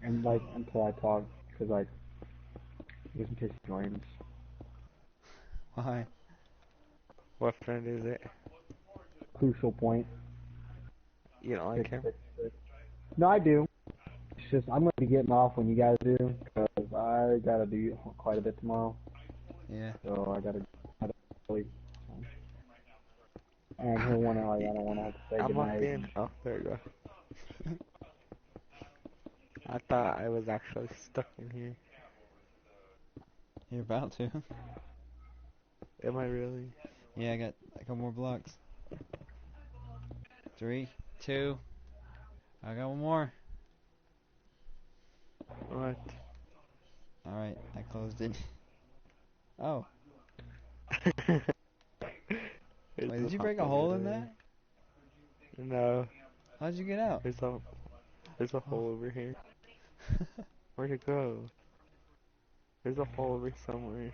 And like until I talk, because like just in case he joins. Why? What friend is it? Crucial point. You don't like him? 666. No, I do. It's just I'm gonna be getting off when you guys do, because I gotta do quite a bit tomorrow. Yeah. So I gotta sleep. And he'll wanna like I don't wanna have to say I'm locked goodnight. in. Oh, there you go. I thought I was actually stuck in here. You're about to. Am I really? Yeah, I got a couple more blocks. 3, 2. I got one more. What? Alright, I closed it. Oh. Wait, did you break a hole in that? No. How'd you get out? There's a hole over here. Where'd it go? There's a hole over somewhere.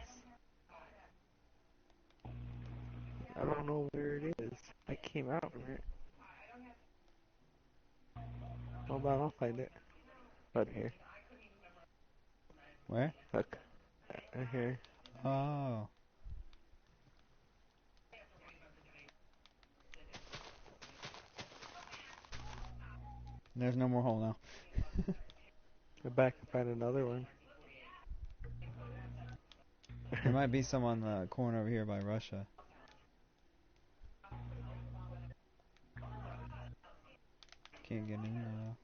I don't know where it is. I came out from it. Hold on, I'll find it. Right here. Where? Look. Right here. Oh. There's no more hole now. Go back and find another one. There might be some on the corner over here by Russia. Can't get in there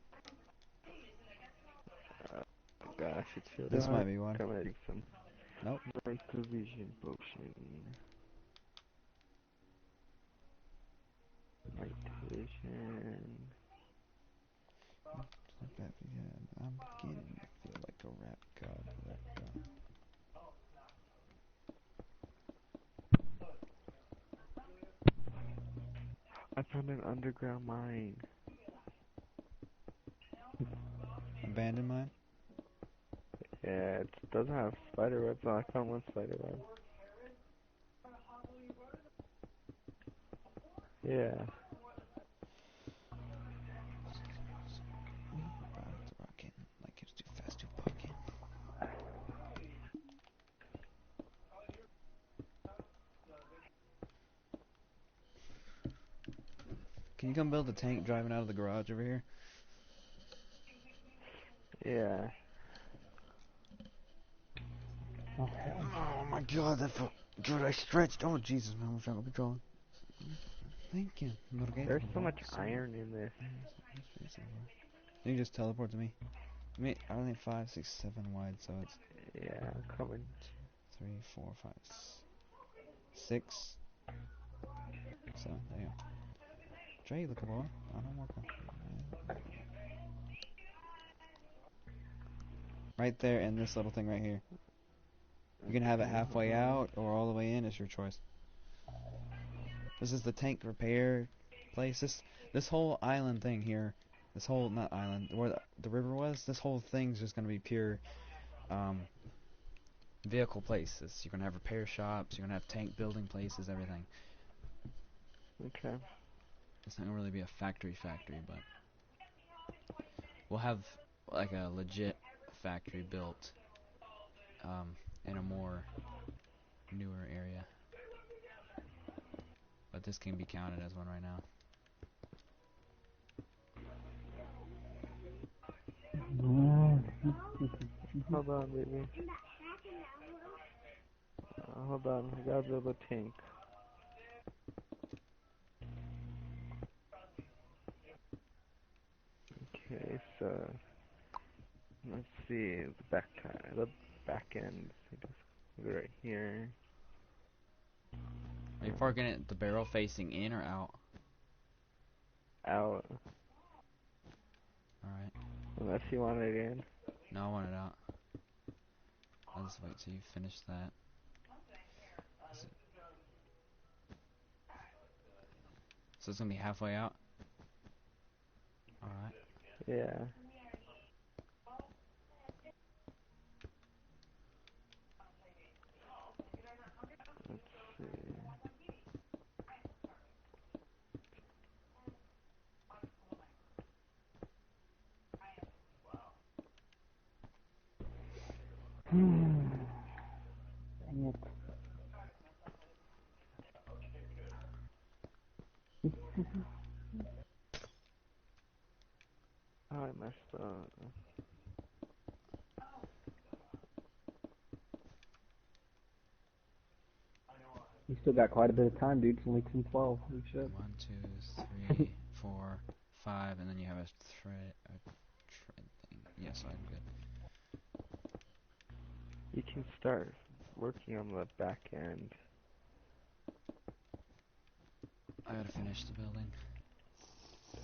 Gosh, it's though. really This hard. might be one. I'm gonna take some Nope. night vision potion. Night vision. I'm beginning to feel like a rap god. I found an underground mine. Abandoned mine? Yeah, it doesn't have spider webs. Oh, I found one spider web. Yeah. Rockin', like it's too fast, too bucking. Can you come build a tank driving out of the garage over here? Yeah. Oh hell. Oh my god, that felt good. I stretched. Oh Jesus, man, what's wrong with controlling? Thank you. There's so much iron in this. You can just teleport to me. I mean, I only 5, 6, 7 wide, so it's Yeah, I'm coming. 3, 4, 5, 6. So there you go. Trey, look boy. I don't work on. Right there in this little thing right here. You can have it halfway out or all the way in. It's your choice. This is the tank repair place. This whole island thing here, this whole not island where the river was. This whole thing's just gonna be pure vehicle places. You're gonna have repair shops. You're gonna have tank building places. Everything. Okay. It's not gonna really be a factory, but we'll have like a legit factory built in a more newer area. But this can be counted as one right now. Hold on, baby. Hold on, I gotta build a tank. Okay, so let's see the back end. So just go right here. Are you parking it the barrel facing in or out? Out. Alright. Unless you want it in. No, I want it out. I'll just wait till you finish that. So it's gonna be halfway out? Alright. Yeah. Let's see. Dang it. Oh, I messed up. You still got quite a bit of time, dude. It's only 10:12. Holy shit. 1, 2, 3, 4, 5, and then you have a thread thing. Yes, I'm good. You can start working on the back end. I gotta finish the building.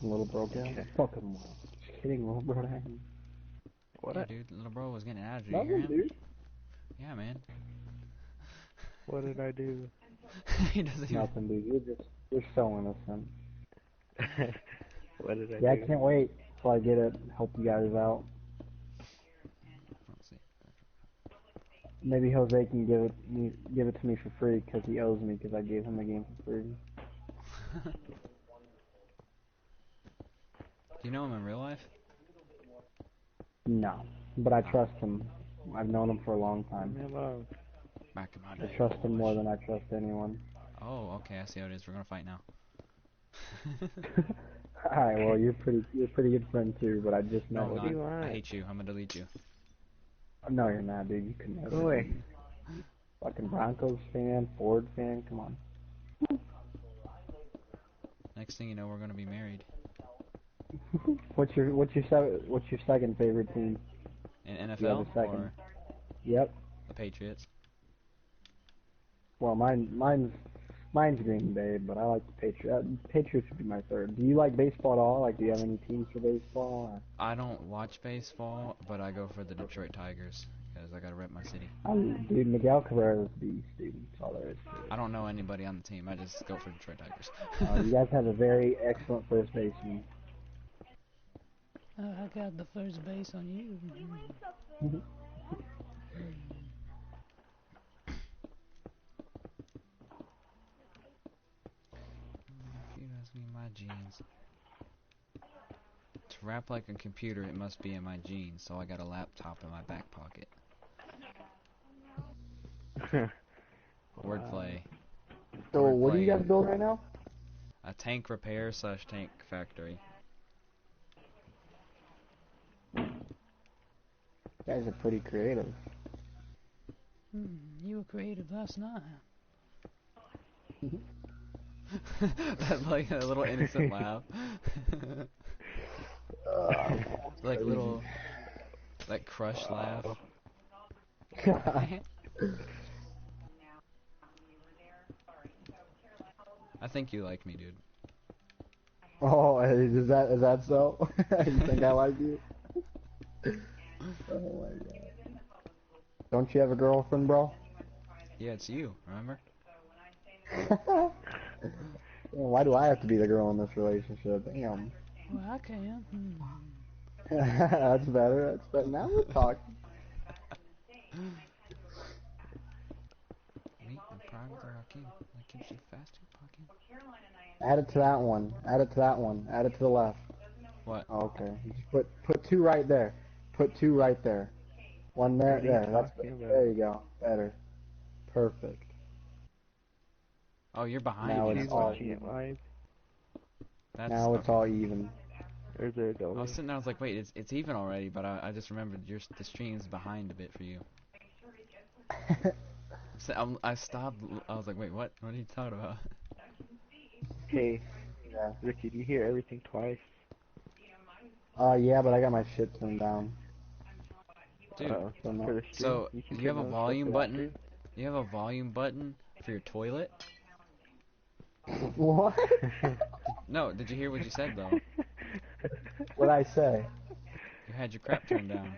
Little bro, get Okay. fucking well. Just kidding, little bro. Dang. What? Yeah, dude, little bro was getting out. Did you hear Nothing, him? dude. Yeah, man. What did I do? He doesn't even. Nothing, dude. You're so innocent. What did I Yeah, I do? can't wait till I get it. Help you guys out. Let's see. Maybe Jose can give it to me for free because he owes me because I gave him the game for free. Do you know him in real life? No, but I Ah. trust him. I've known him for a long Leave time. me alone. Back in my I day. trust him more boys. than I trust anyone. Oh, okay. I see how it is. We're gonna fight now. Alright, well you're pretty good friend too, but I just No, met I'm What with do not. you you. I want? hate you. I'm gonna delete you. No, you're not, dude. You could Go never away. be. Fucking Broncos fan, Ford fan. Come on. Next thing you know, we're gonna be married. What's your second favorite team? In You have NFL a second. or Yep. the Patriots? Well, mine's Green Bay, but I like the Patriots. Patriots would be my third. Do you like baseball at all? Like, do you have any teams for baseball? Or? I don't watch baseball, but I go for the Detroit Tigers because I gotta rep my city. Dude, Miguel Cabrera's the beast, dude. That's all there is to I it. don't know anybody on the team. I just go for Detroit Tigers. You guys have a very excellent first baseman. I got the first base on you. If you ask me my genes. To rap like a computer, it must be in my genes, so I got a laptop in my back pocket. Wordplay. So, what do you Wordplay. guys build right now? A tank repair / tank factory. You guys are pretty creative. You were creative last night. That's like a little innocent laugh. Like crazy. little, like crush laugh. I think you like me, dude. Oh, is that so? You think I like you? Oh my god. Don't you have a girlfriend, bro? Yeah, it's you, remember? Why do I have to be the girl in this relationship? Damn. Well, I can. That's better. That's better. Now we're talking. Meet the prime of the Hakim. That keeps you faster, Hakim. Add it to that one. Add it to that one. Add it to the left. What? Okay. Just put two right there. Put two right there. One there. What are you There. That's talking about? there you go. Better. Perfect. Oh, you're behind Now me. it's She's That's all why. watching it even. live. That's Now it's okay. all even. Or is there a I was delay? sitting there. I was like, wait, it's even already. But I just remembered the stream's behind a bit for you. So I stopped. I was like, wait, what? What are you talking about? Hey, Yeah. Ricky, do you hear everything twice? Yeah, but I got my shit turned down. Dude, So no. For the stream, so you can you have turn a those stuff volume for the button? stream. You have a volume button for your toilet? What? No, did you hear what you said though? What'd I say? You had your crap turned down.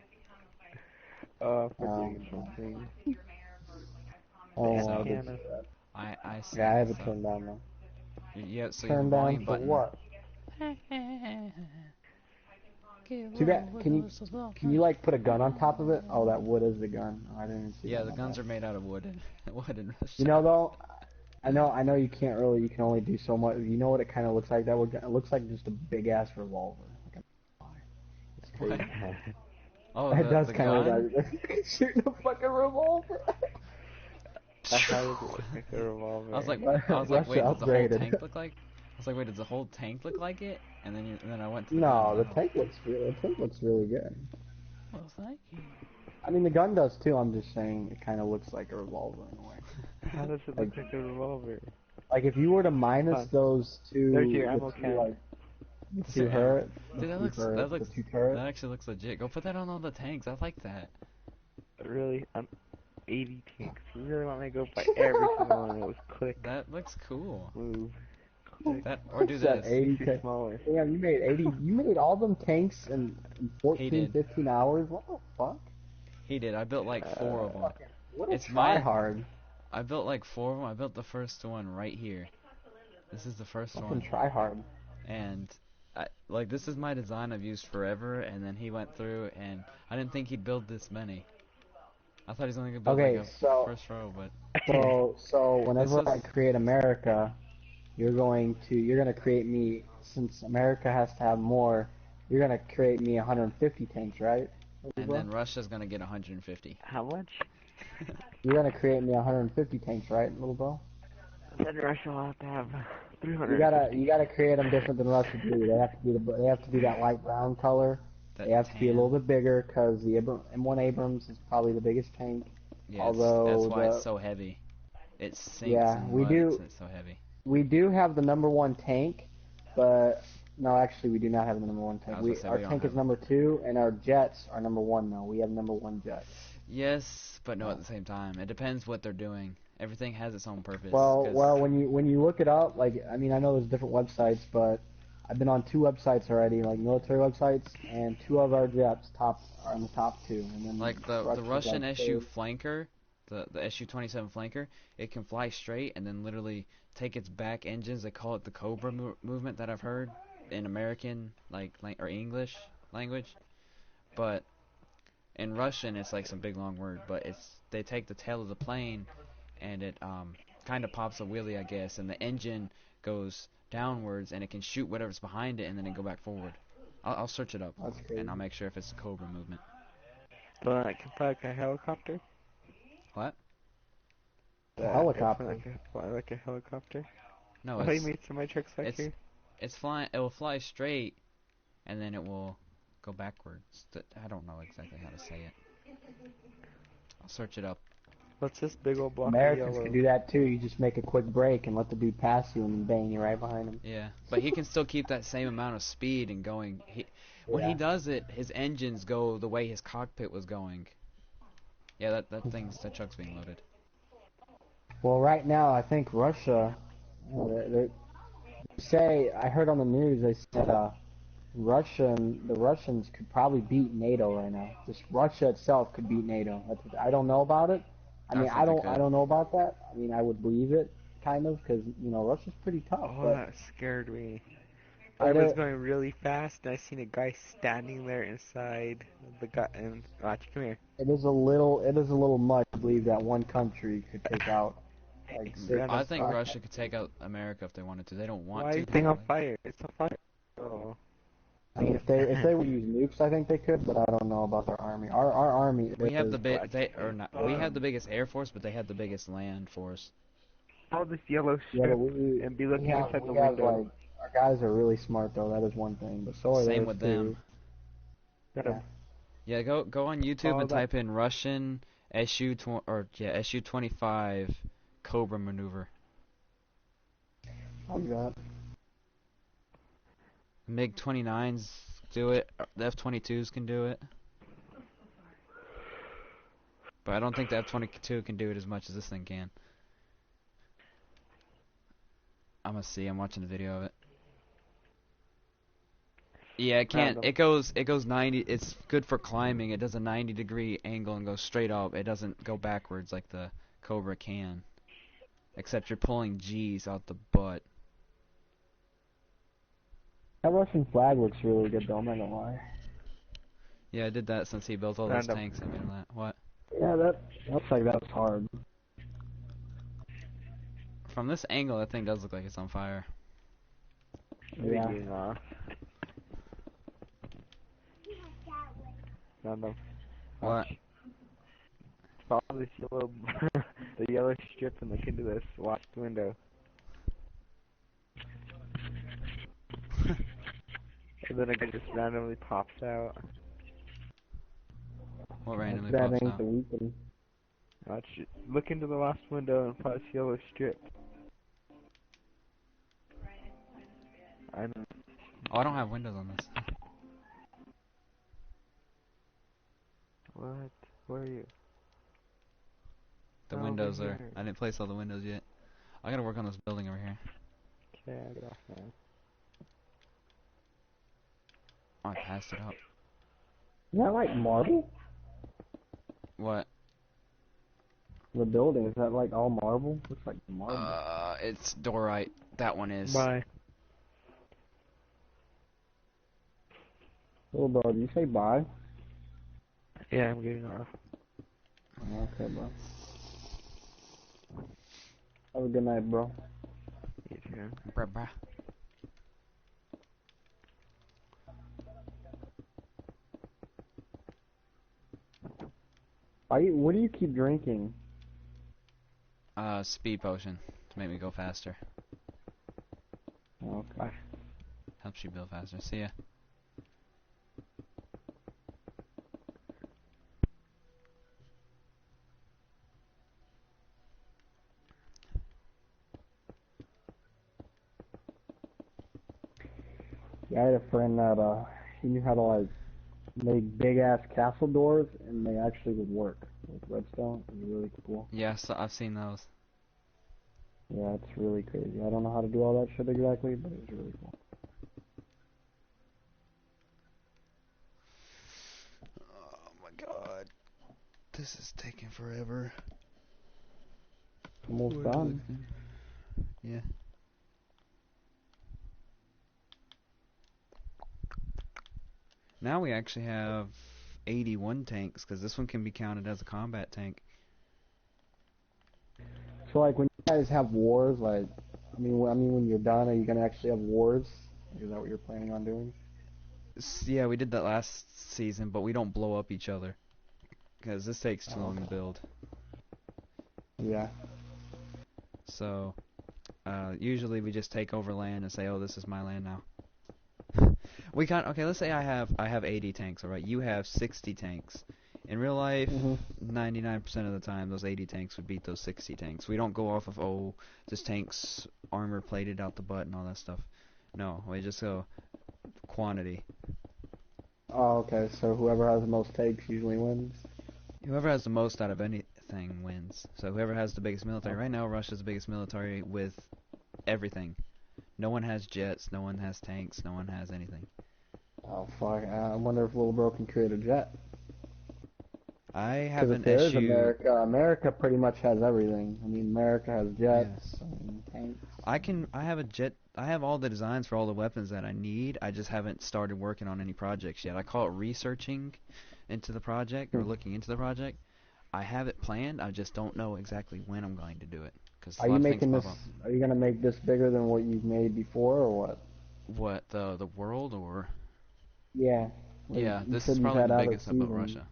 For doing Okay. something. Oh, Banana I So did can. see that. I see. Yeah, I have it So turned down though. yeah, so you have a Turned down volume for button. what? Get Too bad. low with Can you us as well. can you like put a gun on top of it? Oh, that wood is the gun. Oh, I didn't even see Yeah, that. the My guns bad. are made out of wood and wood and You know though, I know you can't really. You can only do so much. You know what it kind of looks like? That wood gun. It looks like just a big ass revolver. Like it's What? crazy. Oh, It does the kind of gun? look like shooting a fucking revolver. How does it look like a revolver? I was like, Russia wait, does the whole upgraded. tank look like? I was like, wait, does the whole tank look like it? And then I went to the gun. No, the Oh, tank looks really good. Well, thank you. I mean, the gun does too. I'm just saying it kind of looks like a revolver in a way. How does it look like a revolver? Like if you were to minus Huh. those two, There's your the ammo two can. like the Is two there ammo? turret, Dude, the two turrets. that actually looks legit. Go put that on all the tanks. I like that. Really? I'm 80 tanks. You really want me to go by every single one? It was click, That looks cool. move, click. That or do What's that, this. 80 Makes you tanks? smaller. Damn, you made 80. You made all them tanks in He 14, did. 15 hours. What the fuck? He did. I built like four of them. Fucking, what a It's try my. hard. I built like four of them. I built the first one right here. This is the first Fucking one, try hard. and like this is my design I've used forever. And then he went through, and I didn't think he'd build this many. I thought he's only gonna build like Okay, a so first row, but so whenever This I is- create America, you're gonna create me, since America has to have more. You're gonna create me 150 tanks, right? and Bro? then Russia's gonna get 150. How much? You're gonna create me 150 tanks, right, little bro? Then Russia will have to have You 350. gotta create them different than Russia do. They have to be that light brown color. That They have to be a little tan. bit bigger because the M1 Abrams is probably the biggest tank. Yes, that's Although why it's so heavy. It sinks yeah, in we mud. do It's so heavy. we do have the number one tank, but no, actually we do not have the number one I tank. was gonna say, Our we don't tank have is it. number two, and our jets are number one now. We have number one jet. Yes, but no at the same time. It depends what they're doing. Everything has its own purpose. Well, when you look it up, like I mean, I know there's different websites, but I've been on two websites already, like military websites, and two of our jets are in the top two, and then like the Russia's Russian like SU third. flanker, the SU-27 flanker, it can fly straight and then literally take its back engines. They call it the Cobra movement that I've heard in American or English language, but in Russian it's like some big long word. But they take the tail of the plane and it kind of pops a wheelie, I guess, and the engine goes downwards and it can shoot whatever's behind it and then it go back forward. I'll search it up That's crazy. and I'll make sure if it's the Cobra movement. The one that can fly like a helicopter? What? A helicopter. Like fly like a helicopter? No, Oh, you made semi trucks back it's here? it's flying. It will fly straight, and then it will go backwards. I don't know exactly how to say it. I'll search it up. What's this big old block of Americans yellow? can do that too. You just make a quick break and let the dude pass you, and then bang you right behind him. Yeah, but he can still keep that same amount of speed and going. When he Yeah. does it, his engines go the way his cockpit was going. Yeah, that truck's being loaded. Well, right now I think Russia. They say I heard on the news they said the Russians could probably beat NATO right now. Just Russia itself could beat NATO. I don't know about it. I mean, think they I could. don't know about that. I mean, I would believe it, kind of, because Russia's pretty tough. Oh, But that scared me. But I was it- going really fast and I seen a guy standing there inside the gut and watch, come here. it is a little much to believe that one country could take out like six. Random I think fuck. Russia could take out America if they wanted to. They don't want Why to. is the thing on fire? It's on fire. Oh. I mean, if they would use nukes, I think they could, but I don't know about their army. Our army. We have is- the we have the biggest air force, but they have the biggest land force. All this yellow Yeah, strip but and be looking inside the we have, window. like, our guys are really smart though. That is one thing. But so are Same theirs, with too. them. Got Yeah. 'em. Yeah, go on YouTube All and that- type in Russian SU-25 Cobra maneuver. I'll do that. MiG-29s do it. The F-22s can do it. But I don't think the F-22 can do it as much as this thing can. I'm watching a video of it. Yeah, it can't. Random. It goes 90. It's good for climbing. It does a 90-degree angle and goes straight up. It doesn't go backwards like the Cobra can. Except you're pulling G's out the butt. That Russian flag looks really good though. I'm not gonna lie. Yeah, I did that since he built all those Random. tanks. I mean that. What? Yeah, that looks like that's hard. From this angle, that thing does look like it's on fire. Yeah. Reading off. Random. What? Watch. Follow this yellow, the yellow strip and look into this watched window. And then a guy just randomly pops out. What randomly That pops ain't out? the weekend. Watch it. Look into the last window and follow this yellow strip. I know. Oh, I don't have windows on this. What? Where are you? The Over windows are. here. I didn't place all the windows yet. I gotta work on this building over here. Okay, I get off now. Oh, I passed it up. Is that like marble? What? The building, is that like all marble? Looks like marble. It's Dorite. That one is. Bye. Little bro, did you say bye? Yeah, I'm getting off. Okay, bro. Have a good night, bro. You too. Bruh, bruh. What do you keep drinking? Speed potion to make me go faster. Okay. Helps you build faster. See ya. Yeah, I had a friend that he knew how to like make big ass castle doors, and they actually would work with redstone. It was really cool. Yes, I've seen those. Yeah, it's really crazy. I don't know how to do all that shit exactly, but it was really cool. Oh my god. This is taking forever. Almost done. Yeah. Now we actually have 81 tanks, because this one can be counted as a combat tank. So like when you guys have wars, like I mean when you're done, are you gonna actually have wars? Is that what you're planning on doing? Yeah, we did that last season, but we don't blow up each other, because this takes too Oh, long to okay. build. Yeah. So, usually we just take over land and say, oh, this is my land now. Okay, let's say I have 80 tanks, alright? You have 60 tanks. In real life, Mhm. 99% of the time, those 80 tanks would beat those 60 tanks. We don't go off of, oh, this tank's armor plated out the butt and all that stuff. No, we just go quantity. Oh, okay. So whoever has the most takes usually wins. Whoever has the most out of anything wins. So whoever has the biggest military. Oh, Right now, Russia's the biggest military with everything. No one has jets, no one has tanks, no one has anything. oh fuck. I wonder if little bro can create a jet. I have Because if an there is issue. America pretty much has everything. I mean, America has Yeah. jets and tanks. I have a jet. I have all the designs for all the weapons that I need. I just haven't started working on any projects yet. I call it researching into the project, or Hmm. looking into the project. I have it planned. I just don't know exactly when I'm going to do it, because a Are you lot of things making pop this? up. Are you gonna make this bigger than what you've made before, or what? What, the world, or? Yeah. Like Yeah, you this said, is you've probably had the out of biggest about season. Russia.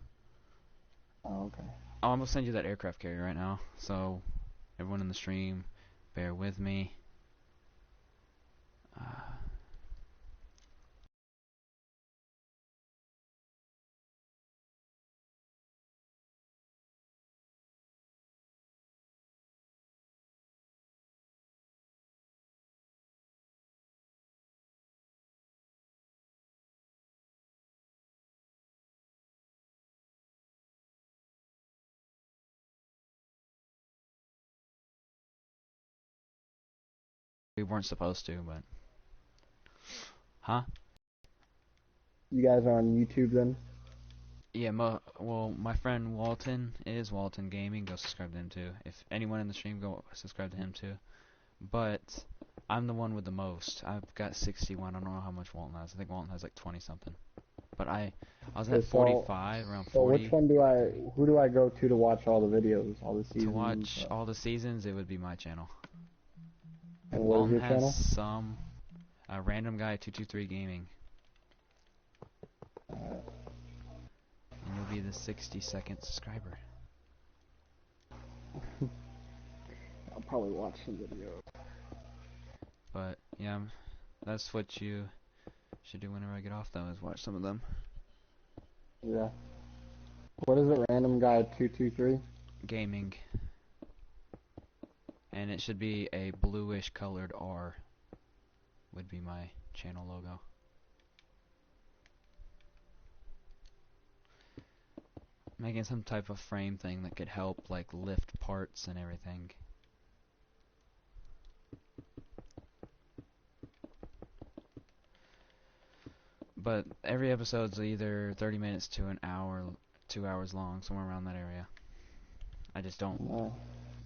Oh, okay. Oh, I'm gonna send you that aircraft carrier right now. So everyone in the stream, bear with me. Uh, we weren't supposed to, but huh? You guys are on YouTube then? Yeah, well, my friend Walton is Walton Gaming. Go subscribe to him too. If anyone in the stream, go subscribe to him too. But I'm the one with the most. I've got 61. I don't know how much Walton has. I think Walton has like 20 something. But I was at Okay, so 45, around so which 40. one do I? Who do I go to watch all the videos, all the To seasons and watch stuff? all the seasons, it would be my channel. And what is Walton your has channel? some random guy 223 gaming. Uh, the 60-second subscriber. I'll probably watch some videos. But yeah, that's what you should do whenever I get off though, is watch some of them. Yeah. What is it? Random guy 223. Gaming. And it should be a bluish colored R. Would be my channel logo. Making some type of frame thing that could help like lift parts and everything. But every episode's either 30 minutes to an hour, 2 hours long, somewhere around that area. I just don't.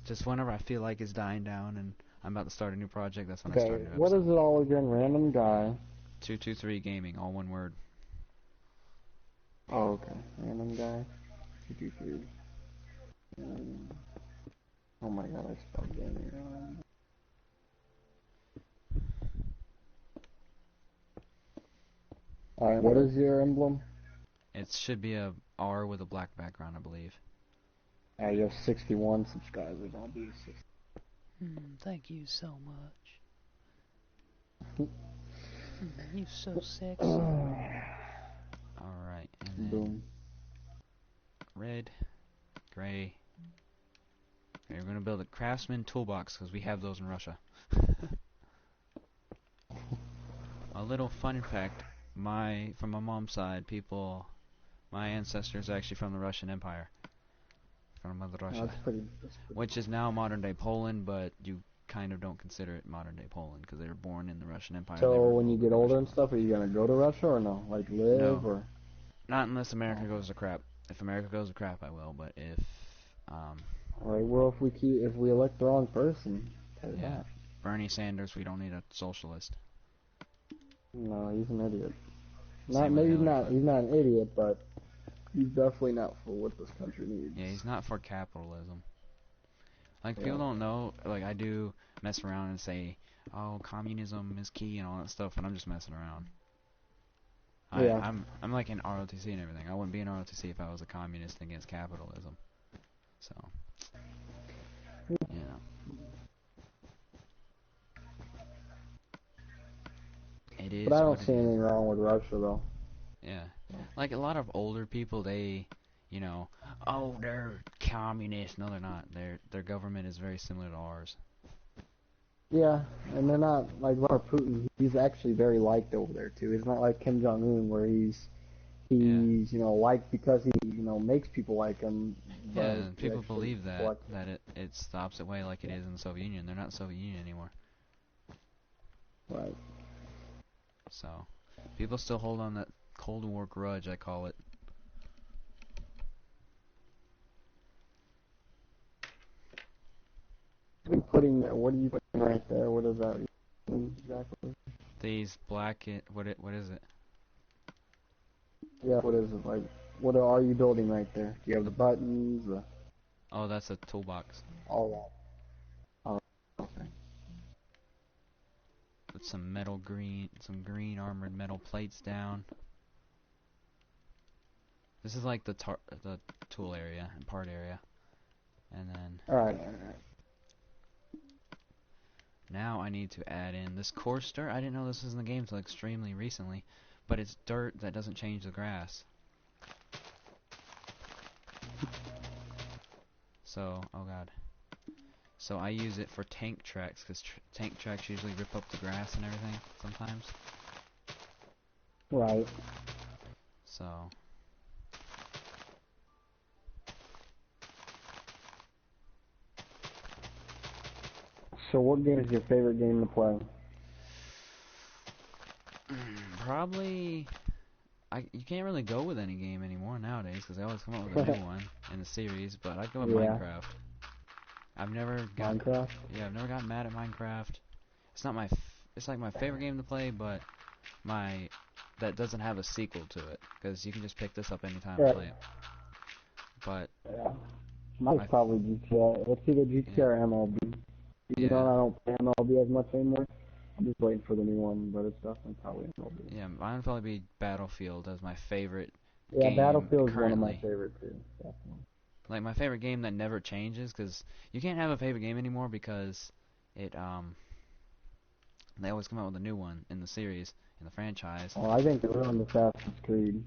Just whenever I feel like it's dying down and I'm about to start a new project, that's when I start a new episode. What is it all again? Random guy. 223 Gaming, all one word. Oh, okay. Random guy 223. Oh my god, I spelled gaming wrong. Alright, what is your emblem? It should be a R with a black background, I believe. You have 61 subscribers. I'll be 60. Thank you so much. You so sexy. Alright, and then Boom. red, gray. Okay, we're gonna build a craftsman toolbox because we have those in Russia. A little fun fact: from my mom's side, my ancestors are actually from the Russian Empire, from Mother Russia, That's pretty which is now modern day Poland, but you kind of don't consider it modern day Poland because they were born in the Russian Empire. So when you get older and stuff, are you gonna go to Russia or no? Like live No. or? Not unless America goes to crap. If America goes to crap, I will. But if Alright, well if we elect the wrong person, yeah, Bernie Sanders, we don't need a socialist. No, he's an idiot. Same with Maybe Hillary not. Clinton. He's not an idiot, but he's definitely not for what this country needs. Yeah, he's not for capitalism. Like, Yeah. people don't know, like, I do mess around and say, oh, communism is key and all that stuff, and I'm just messing around. Yeah. I'm like in ROTC and everything. I wouldn't be in ROTC if I was a communist against capitalism. So, you know. It is But I don't what it see is. anything wrong with Russia, though. Yeah. Like, a lot of older people, they, you know, oh, they're communist. No, they're not. Their government is very similar to ours. Yeah, and they're not like Putin. He's actually very liked over there too. It's not like Kim Jong Un where he's you know liked because he makes people like him. Yeah, but people actually believe that like it's the opposite way, like it is in the Soviet Union. They're not Soviet Union anymore. Right. So, people still hold on that Cold War grudge, I call it. What are you putting right there? What is that exactly? These black, what is it? Yeah, what is it like? What are you building right there? Do you have the buttons? Oh, that's a toolbox. All that. Oh, okay. Put some green armored metal plates down. This is like the tool area and part area. And then Alright. now I need to add in this coarse dirt. I didn't know this was in the game until extremely recently, but it's dirt that doesn't change the grass. So, oh god. So I use it for tank tracks, because tank tracks usually rip up the grass and everything sometimes. Right. So, So what game is your favorite game to play? probably, you can't really go with any game anymore nowadays, because they always come up with a new one in the series, but I'd go with Minecraft. I've never gotten mad at Minecraft. It's not it's like my favorite game to play, but that doesn't have a sequel to it, because you can just pick this up anytime and play it. But Mine's probably GTA. It's either GTA or MLB. Even though I don't play MLB as much anymore, I'm just waiting for the new one, but it's definitely probably MLB. Yeah, mine would probably be Battlefield as my favorite Yeah, game Battlefield is one of my currently. favorite too. Definitely. Like my favorite game that never changes, because you can't have a favorite game anymore because it they always come out with a new one in the series, in the franchise. Oh, I think they ruined Assassin's Creed.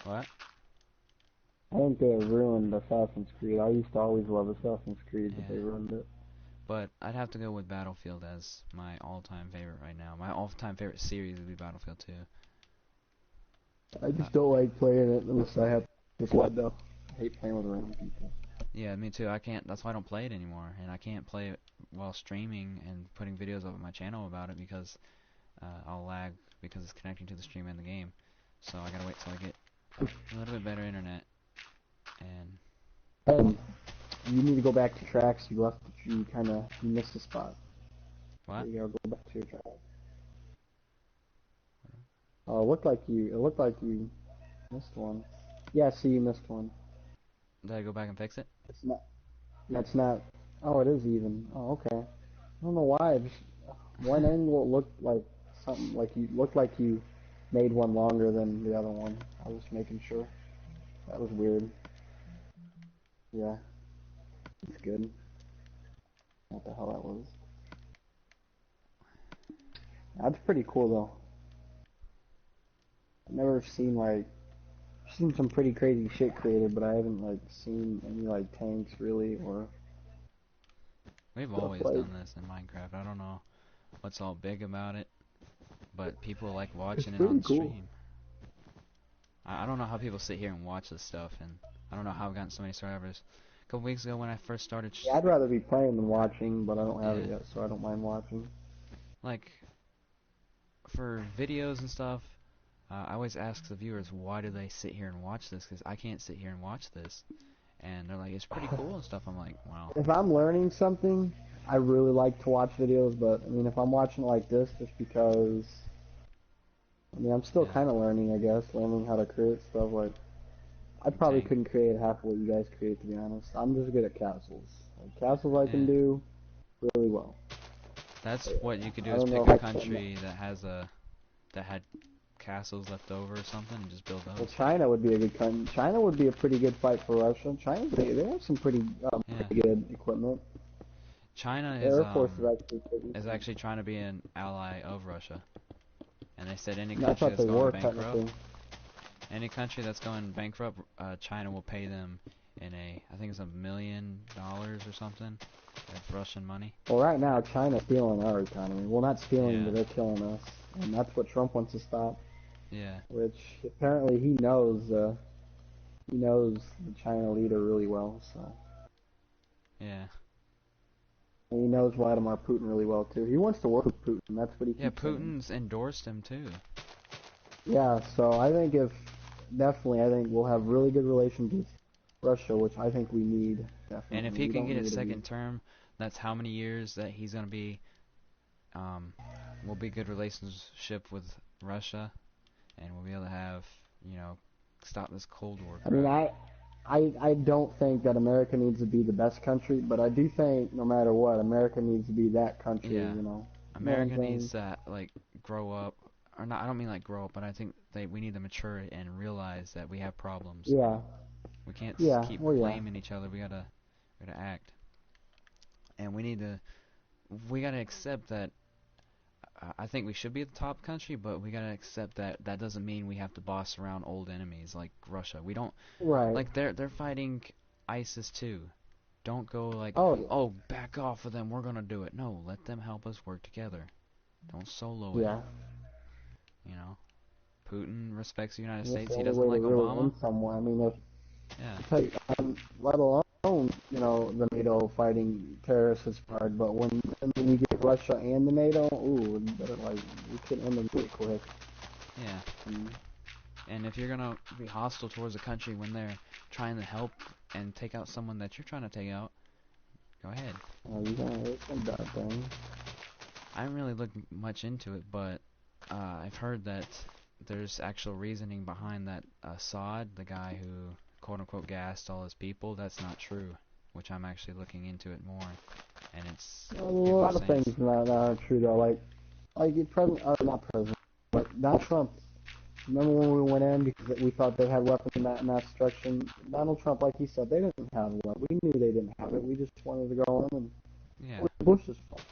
What? I think they ruined Assassin's Creed. I used to always love Assassin's Creed, but Yeah. they ruined it. But I'd have to go with Battlefield as my all-time favorite right now. My all-time favorite series would be Battlefield 2. I just don't like playing it unless I have to sled though. I hate playing with random people. Yeah, me too. I can't. That's why I don't play it anymore, and I can't play it while streaming and putting videos up on my channel about it because I'll lag because it's connecting to the stream and the game. So I gotta wait till I get a little bit better internet. And You need to go back to tracks. You left. You missed a spot. So what? you gotta go back to your track. Oh, it looked like you missed one. Yeah, see, you missed one. Did I go back and fix it? It's not. That's not. Oh, it is even. Oh, okay. I don't know why. Just one angle looked like something like you looked like you made one longer than the other one. I was making sure. That was weird. Yeah, it's good. What the hell that was? That's pretty cool though. I've never seen seen some pretty crazy shit created, but I haven't seen any tanks really or We've stuff always done this in Minecraft. I don't know what's all big about it, but people like It's watching it pretty on cool. stream. I don't know how people sit here and watch this stuff, and I don't know how I've gotten so many subscribers. A couple weeks ago when I first started, Yeah, I'd rather be playing than watching, but I don't have yeah, it yet, so I don't mind watching. like for videos and stuff, I always ask the viewers why do they sit here and watch this, because I can't sit here and watch this. And they're like, it's pretty cool and stuff. I'm like, well, If I'm learning something, I really like to watch videos, but I mean, if I'm watching it like this just because, I mean, I'm still yeah, kind of learning, I guess, learning how to create stuff. I probably tank, couldn't create half what you guys create, to be honest. I'm just good at castles. Castles I can yeah. do really well. That's what you could do I is don't know pick if a I can. country that had castles left over or something and just build Well, those. China would be a good country. China would be a pretty good fight for Russia. China, they have some Yeah, pretty good equipment. China Their Air Force is actually trying to be an ally of Russia, and they said any I country thought that's they going were bankrupt, technically. any country that's going bankrupt, China will pay them in I think it's $1 million or something of Russian money. Well, right now China's stealing our economy. Well, not stealing, Yeah, but they're killing us, and that's what Trump wants to stop. yeah, Which apparently he knows. He knows the China leader really well, so. yeah, And he knows Vladimir Putin really well too. He wants to work with Putin. That's what he yeah. keeps saying. Putin's endorsed him too. Yeah, so I think I think we'll have really good relations with Russia, which I think we need, And if definitely. he We can don't get his need to be. second term, that's how many years that he's gonna be, um, will be good relationship with Russia, and we'll be able to have, you know, stop this Cold War I mean, crap. I don't think that America needs to be the best country, but I do think no matter what, America needs to be that country, Yeah, you know. You know what I'm America needs saying? to like grow up, or not. I don't mean like grow up, but I think we need to mature and realize that we have problems. Yeah, We can't yeah, keep well, yeah. blaming each other. We gotta act, and we gotta accept that. I think we should be the top country, but we gotta accept that that doesn't mean we have to boss around old enemies like Russia. We don't Right. like they're fighting ISIS too. Don't go like, Oh, yeah. oh, back off of them. We're gonna do it. No, let them help us work together. Don't solo it. Yeah. You know, Putin respects the United That's States. the He only doesn't way to like really Obama. win somewhere. I mean, if Yeah, take, let alone, the NATO fighting terrorists is hard, but when you get Russia and the NATO, ooh, better, we can end them pretty quick. yeah. And, And if you're gonna be hostile towards a country when they're trying to help and take out someone that you're trying to take out, go ahead. you know, it's some bad thing. I haven't really looked much into it, but I've heard that there's actual reasoning behind that Assad, the guy who quote-unquote gassed all his people, that's not true, which I'm actually looking into it more, and it's I mean, a people are lot of saying things not true though. Like the president, not president, but Donald Trump. Remember when we went in because we thought they had weapons of mass destruction? Donald Trump, like he said, they didn't have one. We knew they didn't have it. We just wanted to go in and Yeah. it was Bush's fault.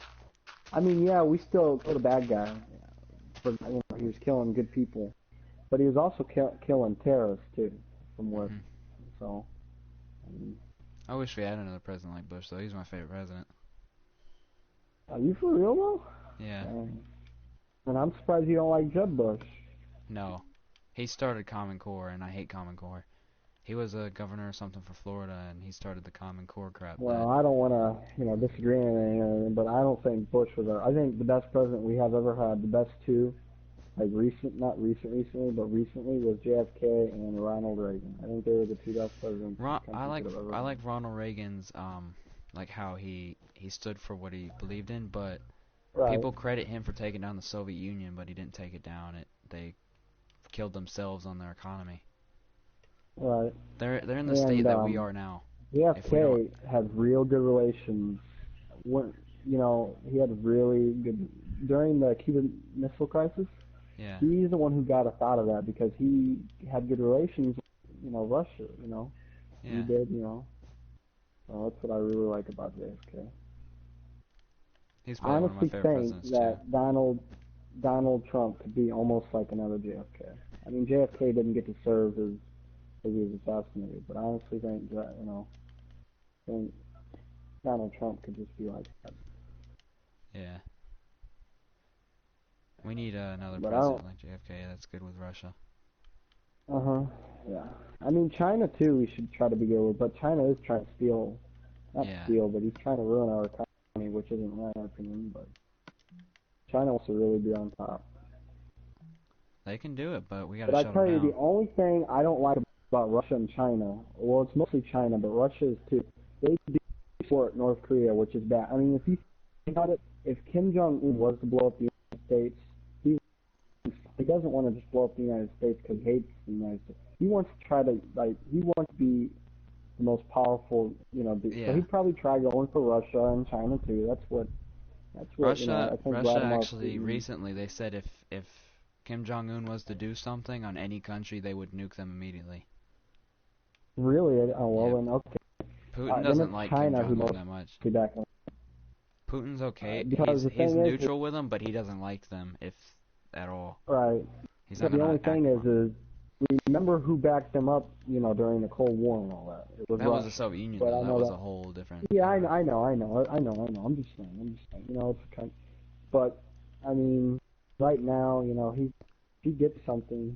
I mean, yeah, we still killed a bad guy. For, he was killing good people. But he was also killing terrorists, too, from what, so, I mean. I wish we had another president like Bush, though. He's my favorite president. Are you for real, though? Yeah. And I'm surprised you don't like Jeb Bush. No. He started Common Core, and I hate Common Core. He was a governor or something for Florida, and he started the Common Core crap. Well, I don't want to, disagree on anything, but I don't think Bush was I think the best president we have ever had, the best two, like not recently, was JFK and Ronald Reagan. I think they were the two best presidents. I like Ronald Reagan's, like how he stood for what he believed in, but people credit him for taking down the Soviet Union, but he didn't take it down. They killed themselves on their economy. Right. They're in the state that we are now. JFK had real good relations. He had really good during the Cuban Missile Crisis. Yeah. He's the one who got us out of that because he had good relations with, Russia, Yeah. He did, So that's what I really like about JFK. He's probably one of my favorite presidents, I honestly think that Donald Trump could be almost like another JFK. I mean, JFK didn't get to serve as he was assassinated, but I honestly think that, think Donald Trump could just be like that. Yeah. We need another president like JFK that's good with Russia. Yeah. I mean, China too. We should try to be good with, but China is trying to steal, steal, but he's trying to ruin our economy, which isn't right in my opinion. But China wants to really be on top. They can do it, but we got to shut them down. But I tell you, the only thing I don't like about Russia and China, well, it's mostly China, but Russia is too. They do support North Korea, which is bad. I mean, if you think about it, if Kim Jong-un was to blow up the United States, he doesn't want to just blow up the United States because he hates the United States. He wants to try to, he wants to be the most powerful, So he'd probably try going for Russia and China too. That's what Russia, I think Russia actually, recently, they said if Kim Jong-un was to do something on any country, they would nuke them immediately. Really? Oh, well, then, okay. Putin doesn't like China, Kim Jong-un that much. Putin's okay. He's neutral with them, but he doesn't like them, if at all. Right. But the only thing is remember who backed them up, during the Cold War and all that. It was that was the Soviet Union, though. That was a whole different... Yeah, I know. I'm just saying. It's kind of, but, I mean, right now, if he gets something,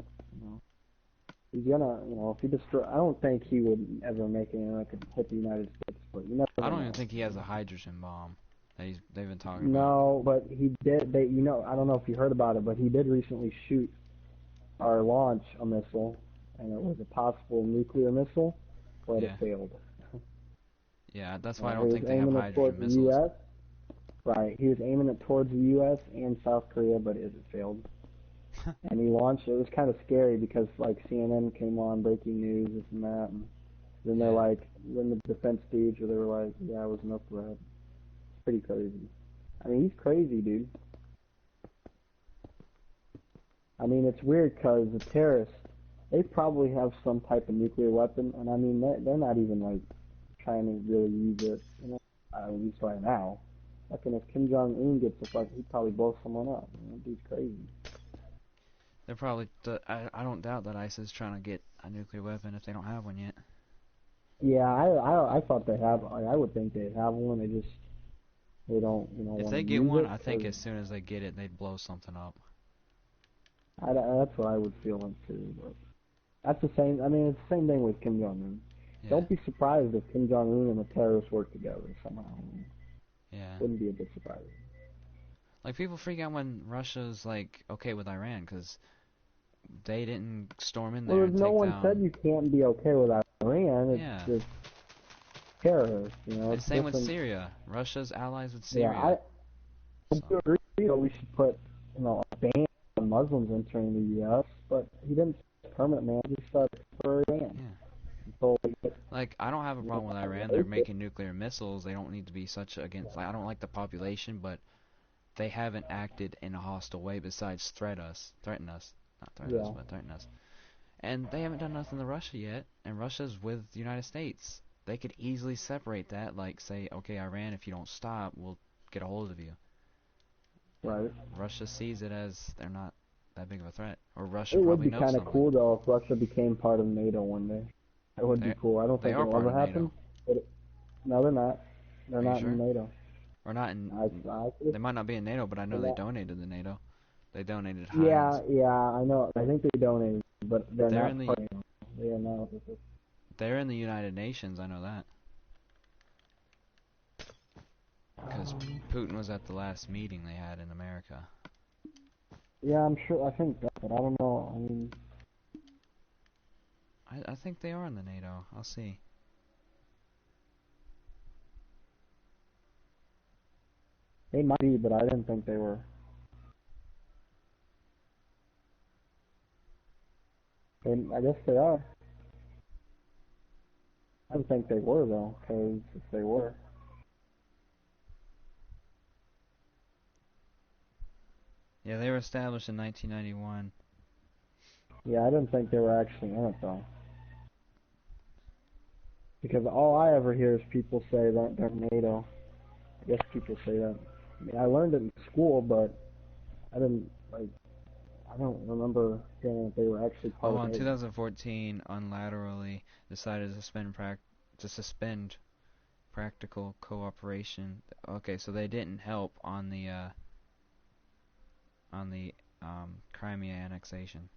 he's gonna, if he destroy... I don't think he would ever make anything that could hit the United States, but you never I don't know. even think he has a hydrogen bomb that they've been talking about. No, but he did, I don't know if you heard about it, but he did recently shoot or launch a missile, and it was a possible nuclear missile, but it failed. Yeah, that's why I don't think they have hydrogen missiles. US. Right, he was aiming it towards the U.S. and South Korea, but it failed. And he launched it. It was kind of scary because, CNN came on, breaking news, this and that, and then they're in the defense speech, where they were like, yeah, it was enough threat. It's pretty crazy. I mean, he's crazy, dude. I mean, it's weird because the terrorists, they probably have some type of nuclear weapon, and I mean, they're not even, trying to really use it, at least right now. If Kim Jong-un gets the fuck, he'd probably blow someone up. Dude's crazy. They're probably, I don't doubt that ISIS is trying to get a nuclear weapon if they don't have one yet. Yeah, I thought they have, I would think they'd have one, they don't, if they get one, I think as soon as they get it, they'd blow something up. That's what I would feel like too, but that's the same, it's the same thing with Kim Jong-un. Yeah. Don't be surprised if Kim Jong-un and the terrorists work together somehow. Yeah. Wouldn't be a bit surprising. People freak out when Russia's, okay with Iran, because they didn't storm in there and take down... Well, no one said you can't be okay with Iran, it's just terrorists, It's same with Syria. Russia's allies with Syria. Yeah, I agree, we should put, a ban on Muslims entering the U.S., but he didn't say permanent ban, he said for Iran. Yeah. So, I don't have a problem with Iran. They're making nuclear missiles. They don't need to be such against... I don't like the population, but they haven't acted in a hostile way besides threaten us. not threaten us, Yeah. but threaten us. And they haven't done nothing to Russia yet, and Russia's with the United States. They could easily separate that, like say, okay, Iran, if you don't stop, we'll get a hold of you. Right. Russia sees it as they're not that big of a threat, or Russia It would probably be knows kind of something. cool though if Russia became part of NATO one day. That would be cool. I don't They think are it'll part ever of happen. NATO. But no, they're not. They're Are you not sure? in NATO. Or not in? I They might not be in NATO, but I know they donated to NATO. They donated Yeah, Heinz. yeah, I know. I think they donated, but they're They're not in the part of NATO. They are not. they're in the United Nations. I know that because Putin was at the last meeting they had in America. Yeah, I'm sure. I think that, but I don't know. I mean, I think they are in the NATO. I'll see. they might be, but I didn't think they were. I guess they are. I don't think they were though, because if they were, Yeah, they were established in 1991. yeah, I didn't think they were actually in it though. Because all I ever hear is people say that they're NATO. I guess people say that. I mean, I learned it in school, but I didn't like. I don't remember hearing that they were actually part Oh, of in NATO. 2014, unilaterally decided to suspend practical cooperation. Okay, so they didn't help on the Crimea annexation.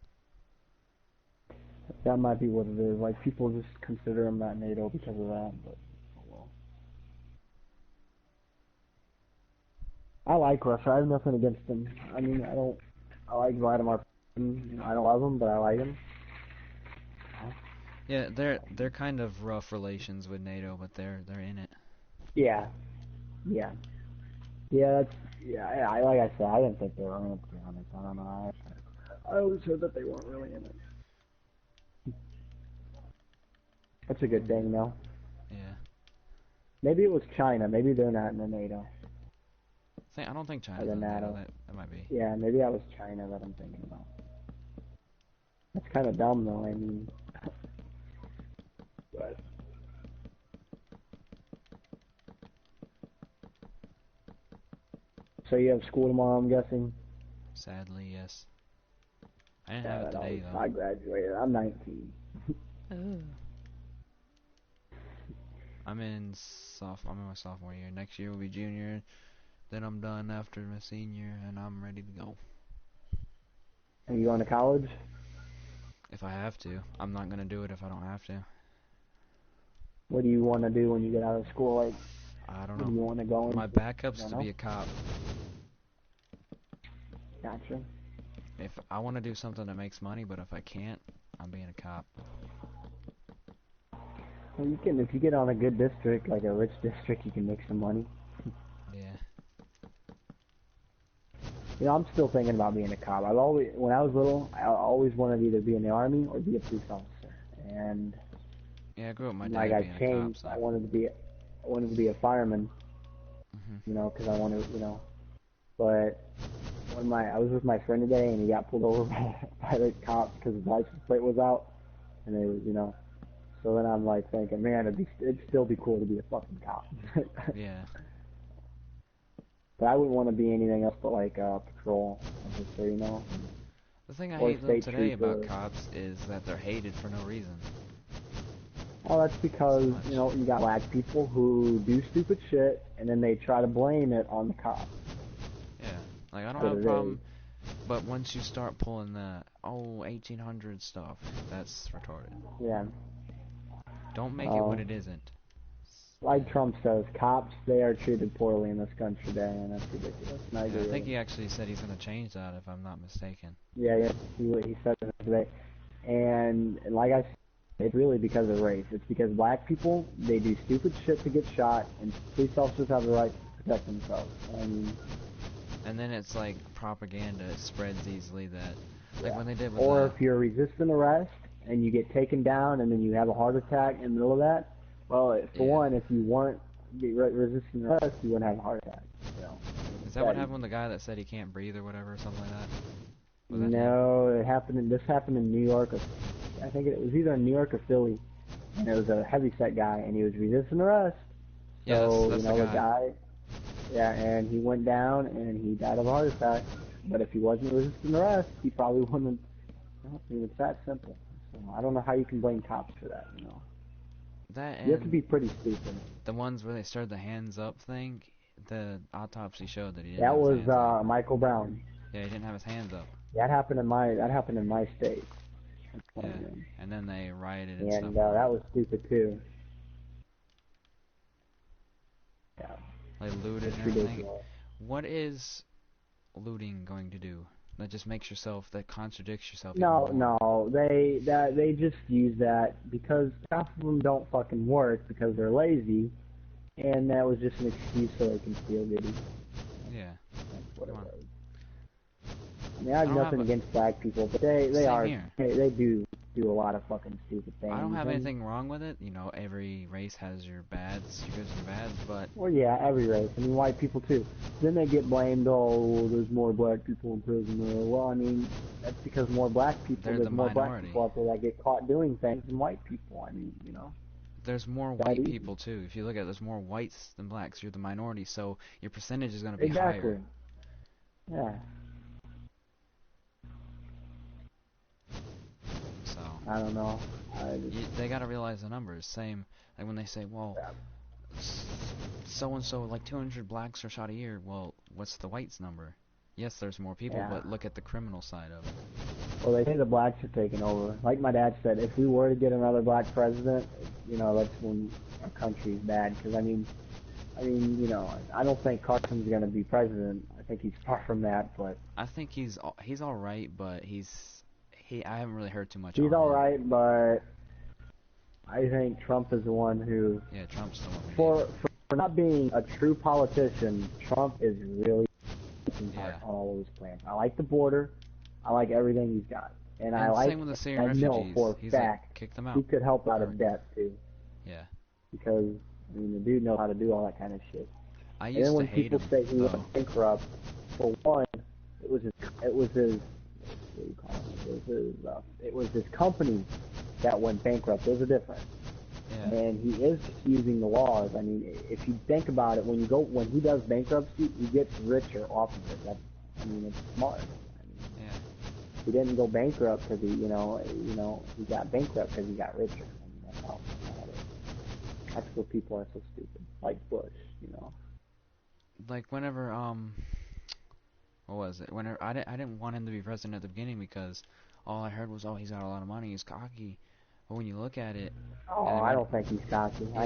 That might be what it is. Like people just consider them not NATO because of that. But oh well. I like Russia. I have nothing against them. I mean, I don't. I like Vladimir Putin. I don't love him, but I like him. Yeah, they're kind of rough relations with NATO, but they're in it. Yeah. Yeah. Yeah. That's. Yeah. I like I said, I didn't think they were in it. To be honest, I don't know. I always heard that they weren't really in it. That's a good thing, though. Yeah. Maybe it was China. Maybe they're not in the NATO. I don't think Or China's the in NATO. NATO. That might be. Yeah, maybe that was China that I'm thinking about. That's kind of dumb, though. I mean, but so you have school tomorrow, I'm guessing. Sadly, yes. I didn't Yeah, have it that today always. though. I graduated. I'm 19. Oh. I'm in my sophomore year. Next year will be junior. Then I'm done after my senior, and I'm ready to go. Are you going to college? If I have to. I'm not gonna do it if I don't have to. What do you want to do when you get out of school? Like, I don't what know. do you want to go into? My backup's Don't to know. be a cop. Gotcha. If I want to do something that makes money, but if I can't, I'm being a cop. Well, you can if you get on a good district, like a rich district, you can make some money. Yeah. You know, I'm still thinking about being a cop. When I was little, I always wanted to either be in the army or be a police officer. And Yeah, I grew up with my like dad I being a cop, changed, so. I wanted to be a fireman. Mhm. You know, because I wanted, you know. But I was with my friend today, and he got pulled over by the cops because his license plate was out, and they was, you know. So then I'm like thinking, man, it'd still be cool to be a fucking cop. Yeah. But I wouldn't want to be anything else but like patrol officer, you know. The thing I Or hate though state today about trooper. cops is that they're hated for no reason. Well, that's because, Much. you know, you got black people who do stupid shit, and then they try to blame it on the cops. Yeah. Like I don't But have a it problem, but once you start pulling the 1800 stuff, that's retarded. Yeah. Don't make it what it isn't. Like Trump says, cops, they are treated poorly in this country today, and that's ridiculous. And I Yeah, agree I with think him. he actually said he's gonna change that if I'm not mistaken. Yeah, he said it today. And like I said, it's really because of race. It's because black people, they do stupid shit to get shot, and police officers have the right to protect themselves. And then it's like propaganda. It spreads easily that, like Yeah. when they did with Or the, if you're resisting arrest and you get taken down and then you have a heart attack in the middle of that, well, for Yeah. one, if you weren't resisting arrest, you wouldn't have a heart attack. You know. is that what happened with the guy that said he can't breathe or whatever, or something like that? Was that him? No, this happened in New York. I think it was either in New York or Philly. And it was a heavyset guy, and he was resisting arrest. Yeah, So, that's you know, the the guy. guy, yeah, and he went down, and he died of a heart attack. But if he wasn't resisting arrest, he probably wouldn't have, I mean, it's that simple. So I don't know how you can blame cops for that, you know. That You have to be and pretty stupid. the ones where they started the hands up thing, the autopsy showed that he didn't That have his was hands up. Michael Brown. Yeah, he didn't have his hands up. That happened in my state. Yeah, and then they rioted and And stuff. over that it. was stupid too. Yeah, They looted it's and everything. ridiculous. What is looting going to do? That just makes yourself, that contradicts yourself No, even more. no, they just use that because half of them don't fucking work because they're lazy, and that was just an excuse so they can steal goodies. Yeah. That's what it Come on. was. I mean, I have I don't nothing have a- against black people, but they Same are here. they do a lot of fucking stupid things. I don't have and- anything wrong with it. You know, every race has your bads, your goods and your bads, but Well, yeah, every race. I mean, white people too. Then they get blamed. Oh, there's more black people in prison. Well, I mean, that's because more black people. They're There's the more black minority. people out there that get caught doing things than white people. I mean, you know. there's more That white easy. people too. If you look at it, there's more whites than blacks. You're the minority, so your percentage is going to be Exactly. higher. Yeah. So I don't know. they got to realize the numbers. Same like when they say, well, so and so, like 200 blacks are shot a year. Well, what's the whites number? Yes, there's more people, Yeah. but look at the criminal side of it. Well, they say the blacks are taking over. Like my dad said, if we were to get another black president, you know, that's when our country's bad. Because I mean, you know, I don't think Carson's gonna be president. I think he's far from that, but I think he's all right, but I haven't really heard too much he's on all him. right. But I think Trump is the one who, Yeah, Trump's the one we need. for not being a true politician, Trump is really Yeah. on all of his plans. I like the border. I like everything he's got, and I And like. same with the Syrian I know refugees. for a He's fact like kicked them he out. could help out of debt too. Yeah. Because I mean, the dude knows how to do all that kind of shit. I And used then to when hate people him say he though. went bankrupt, for one, it was his what do you call it? It was his company that went bankrupt. There's a difference. Yeah. And he is using the laws. I mean, if you think about it, when he does bankruptcy, he gets richer off of it. It's smart. I mean, Yeah. he didn't go bankrupt because he got bankrupt because he got richer. I mean, that's how it is. That's where people are so stupid, like Bush, you know. Like whenever what was it? Whenever I didn't want him to be president at the beginning because all I heard was, oh, he's got a lot of money, he's cocky. But when you look at it, Oh, and I don't think he's cocky. Yeah,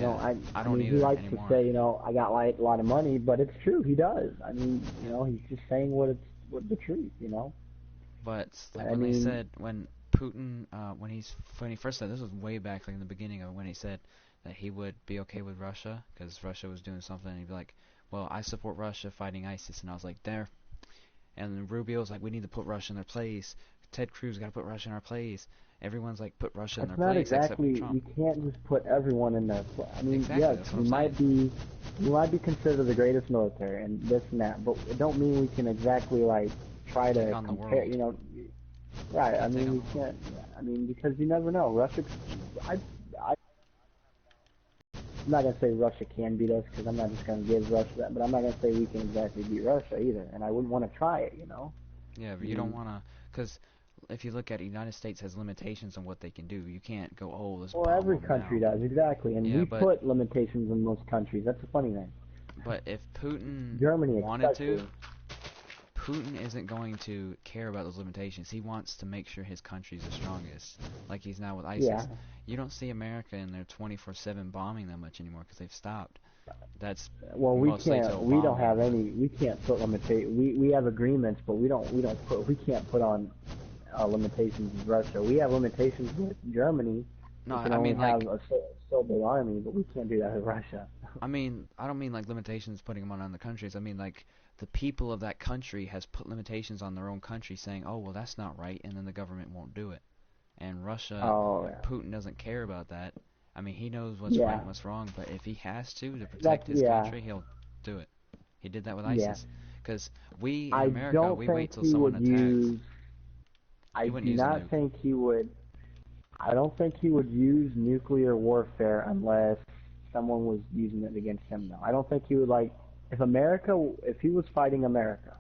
I don't mean, he either likes anymore. to say, you know, I got a lot of money, but it's true. He does. I mean, you know, he's just saying what the truth, you know. but like I when they mean- said when Putin when he first said, this was way back like in the beginning of when he said that he would be okay with Russia because Russia was doing something, and he'd be like, well, I support Russia fighting ISIS, and I was like, there. And then Rubio's like, we need to put Russia in their place. Ted Cruz got to put Russia in our place. Everyone's like, put Russia in It's their not place exactly. except You Trump. can't just put everyone in their place. I mean, Exactly, yes, that's what we might be considered the greatest military and this and that, but it don't mean we can exactly like try Take to on the compare. world. You know, right? I Take mean, on we the world. can't. Yeah, I mean, because you never know. Russia. I'm not gonna say Russia can beat us because I'm not just gonna give Russia that, but I'm not gonna say we can exactly beat Russia either, and I wouldn't want to try it. You know. Yeah, but you don't want to, because if you look at it, the United States has limitations on what they can do. You can't go, oh, let's Well, bomb every them country now. does exactly, and Yeah, we but- put limitations in most countries. That's the funny thing. But if Putin Germany wanted to, especially. Putin isn't going to care about those limitations. He wants to make sure his country's the strongest, like he's now with ISIS. Yeah. You don't see America in there 24/7 bombing that much anymore because they've stopped. That's Well, we mostly to can't. We don't Obama, have but- any. We can't put limitations. We have agreements, but we don't. We can't put on limitations with Russia. We have limitations with Germany. No, we can I only mean like, have a so big army, but we can't do that with Russia. I don't mean like limitations putting them on other countries. I mean like the people of that country has put limitations on their own country, saying, oh well, that's not right, and then the government won't do it. And Russia, Oh, yeah. Putin doesn't care about that. I mean, he knows what's Yeah. right and what's wrong, but if he has to protect That's- his yeah. country, he'll do it. He did that with Yeah. ISIS. Because we in I America, don't we think wait till he someone would attacks. use. He I wouldn't do use a not nuke. think he would. I don't think he would use nuclear warfare unless someone was using it against him. Though I don't think he would like if he was fighting America.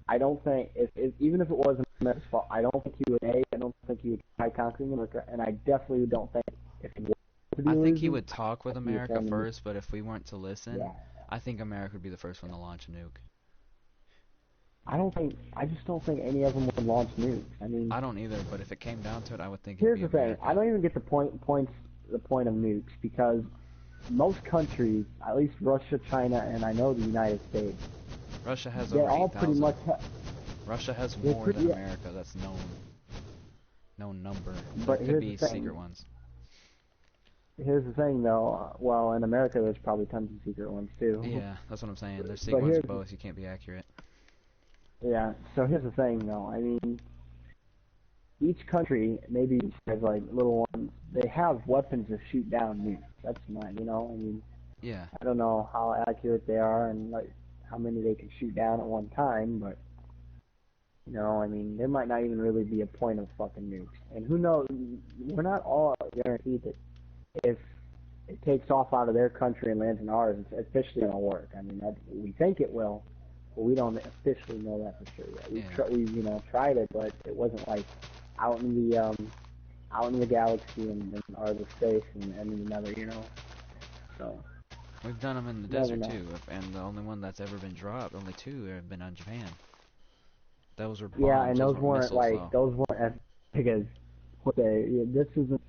I don't think if even if it was America's fault, I don't think he would. I don't think he would try conquering America, and I definitely don't think if he was to be I think he losing, would talk with that he would America turn the nuke. first, but if we weren't to listen, Yeah, I think America would be the first one to launch a nuke. I just don't think any of them would launch nukes. I mean, I don't either, but if it came down to it, I would think it'd here's be the thing. America. I don't even get the point of nukes because most countries, at least Russia, China, and I know the United States, Russia has they over all pretty 8,000. much. Russia has They're more pretty- than yeah. America. That's known number. There But could here's be the thing. secret ones. Here's the thing, though. Well, in America, there's probably tons of secret ones too. Yeah, that's what I'm saying. There's But secret ones here's- of both. You can't be accurate. Yeah. So here's the thing, though. I mean, each country maybe has like little ones. They have weapons to shoot down nukes. That's mine. I mean, Yeah. I don't know how accurate they are and like how many they can shoot down at one time, but I mean, there might not even really be a point of fucking nukes. And who knows? We're not all guaranteed that if it takes off out of their country and lands in ours, it's officially gonna work. I mean, we think it will, but we don't officially know that for sure yet. We tried it, but it wasn't like out in the galaxy and outer space and in another, So We've done them in the Never desert know. too, and the only one that's ever been dropped, only two have been on Japan. Those were bombs. yeah, and those were weren't missiles, like though. those weren't as big as what they. Yeah, this isn't.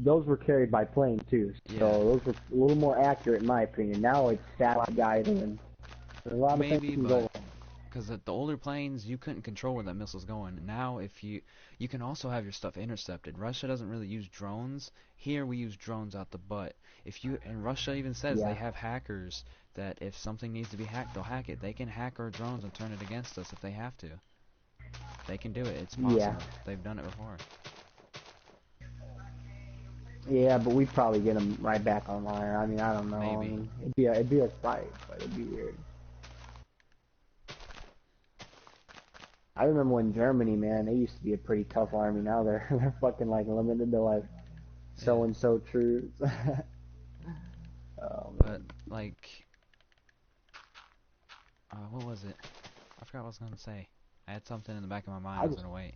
Those were carried by plane too, so Yeah. those were a little more accurate in my opinion. Now it's satellite guided and there's a lot of Maybe, things can go but wrong. because the older planes, you couldn't control where that missile's going. Now, if you can also have your stuff intercepted. Russia doesn't really use drones. Here, we use drones out the butt. And Russia even says Yeah. they have hackers that if something needs to be hacked, they'll hack it. They can hack our drones and turn it against us if they have to. They can do it. It's possible. Yeah. They've done it before. Yeah, but we'd probably get them right back online. I mean, I don't know. Maybe. I mean, it'd be a fight, but it'd be weird. I remember when Germany, man, they used to be a pretty tough army. Now they're fucking like limited to like so and so troops. Oh, But like, what was it? I forgot what I was gonna say. I had something in the back of my mind. I was gonna wait.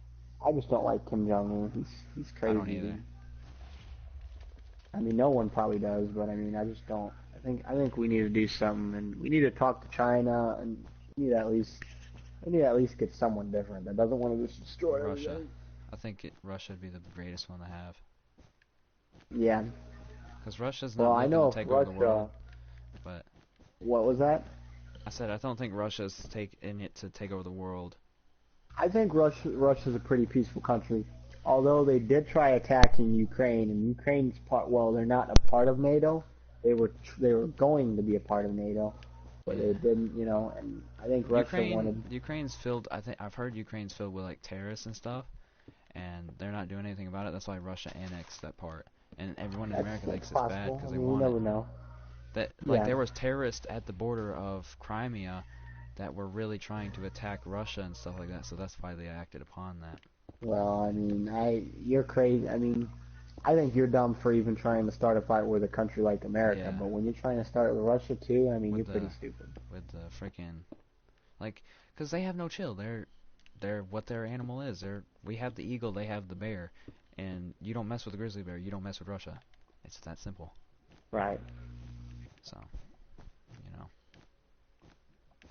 I just don't like Kim Jong Un. He's I crazy. don't either. dude. I mean, no one probably does, but I mean, I just don't. I think we need to do something, and we need to talk to China, and we need to at least get someone different that doesn't want to just destroy Russia. everything. I think Russia would be the greatest one to have. Yeah. Because Russia's not Well, I looking know to if take over the Russia. world. But What was that? I said I don't think Russia's in it to take over the world. I think Russia's a pretty peaceful country. Although they did try attacking Ukraine, and Ukraine's part. Well, they're not a part of NATO. They were going to be a part of NATO, but they Yeah. didn't. And I think Russia wanted. Ukraine's filled. I've heard Ukraine's filled with like terrorists and stuff, and they're not doing anything about it. That's why Russia annexed that part, and everyone in America thinks it's bad possible. because I they mean, want you it. never know. Yeah. There was terrorists at the border of Crimea that were really trying to attack Russia and stuff like that. So that's why they acted upon that. Well, I mean, you're crazy. I mean, I think you're dumb for even trying to start a fight with a country like America. Yeah. But when you're trying to start with Russia too, I mean, With you're pretty the- stupid. With the freaking, because they have no chill. They're what their animal is. We have the eagle, they have the bear, and you don't mess with the grizzly bear. You don't mess with Russia. It's that simple. Right. So,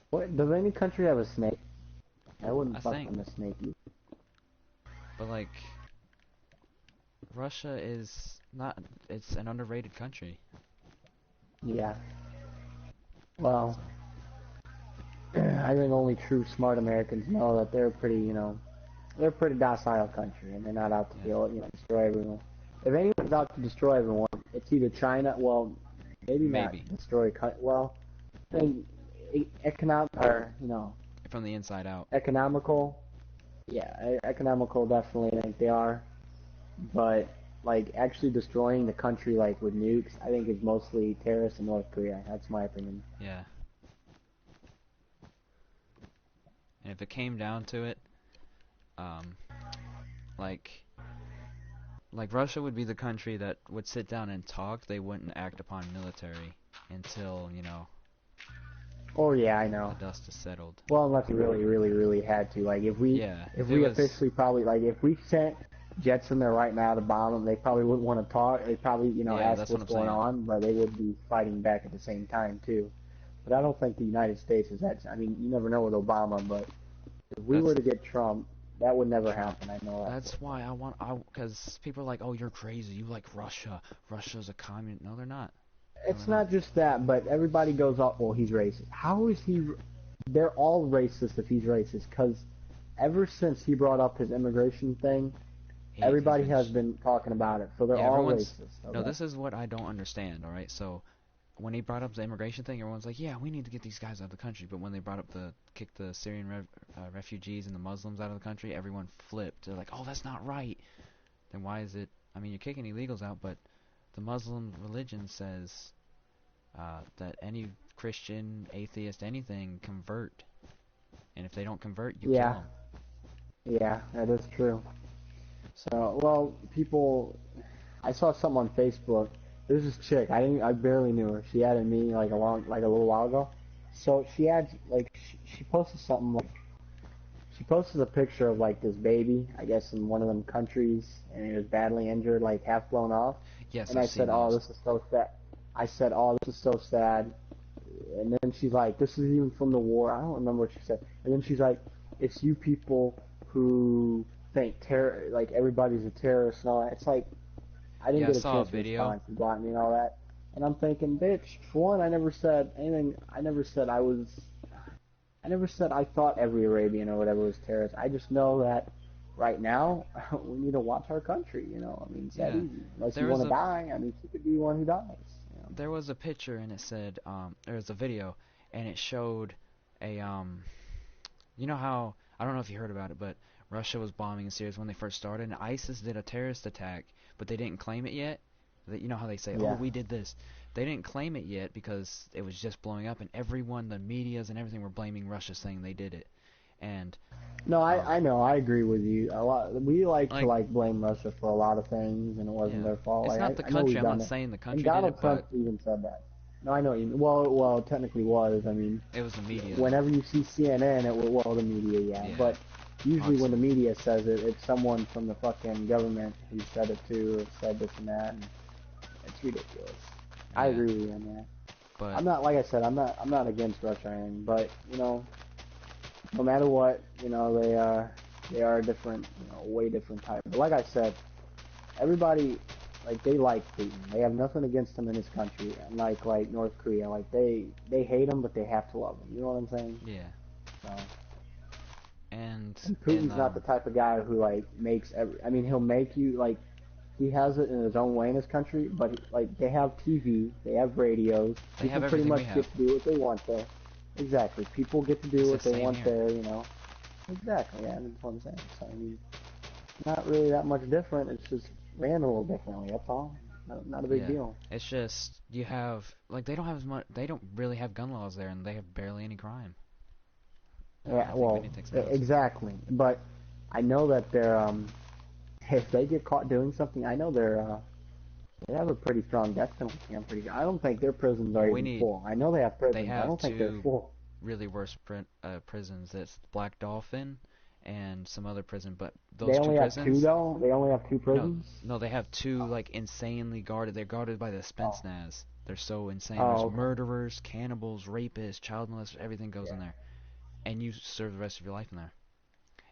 What does any country have a snake? I wouldn't I fuck think- with a snake. but Russia is not. It's an underrated country. Yeah. Well, I think only true smart Americans know that they're they're a pretty docile country, and they're not out to destroy everyone. If anyone's out to destroy everyone, it's either China. Well, maybe not Maybe. destroy. Well, I think economic or From the inside out. economical. Yeah, economical definitely. I think they are, but like actually destroying the country like with nukes, I think is mostly terrorists in North Korea. That's my opinion. Yeah. And if it came down to it, Like, Russia would be the country that would sit down and talk. They wouldn't act upon military until, Oh yeah, I the know. dust is settled. Well, unless we really, really, really had to. Like Yeah, if if it we was, officially probably like if we sent jets in there right now to bomb them, they probably wouldn't want to talk. They probably yeah, ask that's what what's I'm going saying. on, but they would be fighting back at the same time too. But I don't think the United States is that. I mean, you never know with Obama, but if we were That's to get Trump, that would never Trump. happen. I know that. That's why because people are like, oh, you're crazy. You like Russia. Russia's a communist. No, they're not. No, they're It's not. not just that, but everybody goes up. Well, he's racist. How is he? They're all racist if he's racist, because ever since he brought up his immigration thing, He's everybody been, has been talking about it. So they're yeah, all everyone's, racist. no, Okay? this is what I don't understand, alright? So, when he brought up the immigration thing, everyone's like, yeah, we need to get these guys out of the country. But when they brought up kick the Syrian refugees and the Muslims out of the country, everyone flipped. They're like, oh, that's not right. Then why is it, I mean, you're kicking illegals out, but the Muslim religion says that any Christian, atheist, anything, convert. And if they don't convert, you kill Yeah, them. yeah, that is true. So, well, people, I saw something on Facebook. There's this chick. I barely knew her. She added me like a little while ago. So she adds like she posted something like she posted a picture of like this baby, I guess in one of them countries, and he was badly injured, like half blown off. Yes, And I've I said, seen "Oh, those. this is so sad." I said, "Oh, this is so sad." And then she's like, "This is even from the war." I don't remember what she said. And then she's like, "It's you people who think like everybody's a terrorist and all that." It's like I didn't Yeah, I get a saw a chance to video. respond. She blocked me and all that. And I'm thinking, bitch, for one, I never said anything. I never said I thought every Arabian or whatever was terrorist. I just know that right now we need to watch our country. I mean, it's that Yeah, easy. Unless you there want was to a die, I mean, she could be one who dies. there was a picture and it said there was a video and it showed a you know how, I don't know if you heard about it, but Russia was bombing in Syria when they first started, and ISIS did a terrorist attack, but they didn't claim it yet. You know how they say, oh, Yeah. we did this. They didn't claim it yet because it was just blowing up, and everyone, the medias and everything, were blaming Russia, saying they did it. And No, um, I know. I agree with you. A lot. We like to like, blame Russia for a lot of things, and it wasn't yeah, their fault. it's Like not the I know country. we've I'm done not it. saying the And country did Donald it, Trump but even said that. No, I know. What you mean. Well, it technically was. I mean, it was the media. whenever you see CNN, it will, well, the media, yeah. Yeah, But usually when the obviously. media says it, it's someone from the fucking government who said it too, or said this and that, and it's ridiculous. I Yeah, agree with you on that. but I'm not, like I said, I'm not against Russia or anything, but no matter what, they are a different, way different type. But like I said, everybody, like, they like Putin. They have nothing against him in his country, unlike like North Korea. Like they hate him, but they have to love him. You know what I'm saying? yeah, So, and and in Putin's not the type of guy who like makes every. I mean, he'll make you like. He has it in his own way in his country, but like they have TV, they have radios. they People have pretty everything much we have. get to do what they want there. Exactly. People get to do It's the what they same want here. there. Exactly. Yeah, that's what I'm saying. So I mean, not really that much different. It's just ran a little differently. That's all. Not a big Yeah, deal. it's just you have like they don't have as much. They don't really have gun laws there, and they have barely any crime. Yeah. I think we Well, need to take some notes. exactly. But I know that they're if they get caught doing something, I know they have a pretty strong death penalty. I'm pretty sure. I don't think their prisons are Well, we even need. full. I know they have They prisons. I have don't think they're two full. really worse prisons. That's Black Dolphin and some other prison, but They those two only have two prisons. though. They only have two No, prisons. no, they have two like insanely guarded. They're guarded by the Oh. Spetsnaz. They're so insane. There's Oh. Okay. murderers, cannibals, rapists, child molesters. Everything goes in Yeah. there, and you serve the rest of your life in there.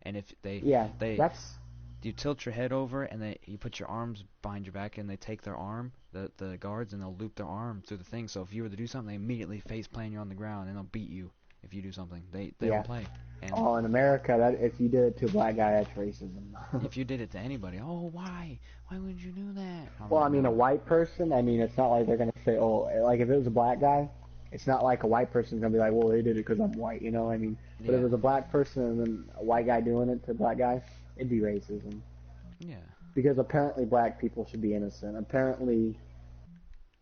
And if Yeah. they That's. you tilt your head over and you put your arms behind your back and they take their arm, the guards, and they'll loop their arm through the thing. So if you were to do something, they immediately face plant you on the ground and they'll beat you if you do something. They Yeah. don't play. And Oh, in America, that if you did it to a black guy, that's racism. if you did it to anybody, oh, why would you do that? I'm Well, like, I mean, a no. white person. I mean, it's not like they're gonna say, oh, like if it was a black guy, it's not like a white person's gonna be like, well, they did it because I'm white. I mean, but if it Yeah, was a black person and then a white guy doing it to a black guy, it'd be racism. yeah. Because apparently black people should be innocent. Apparently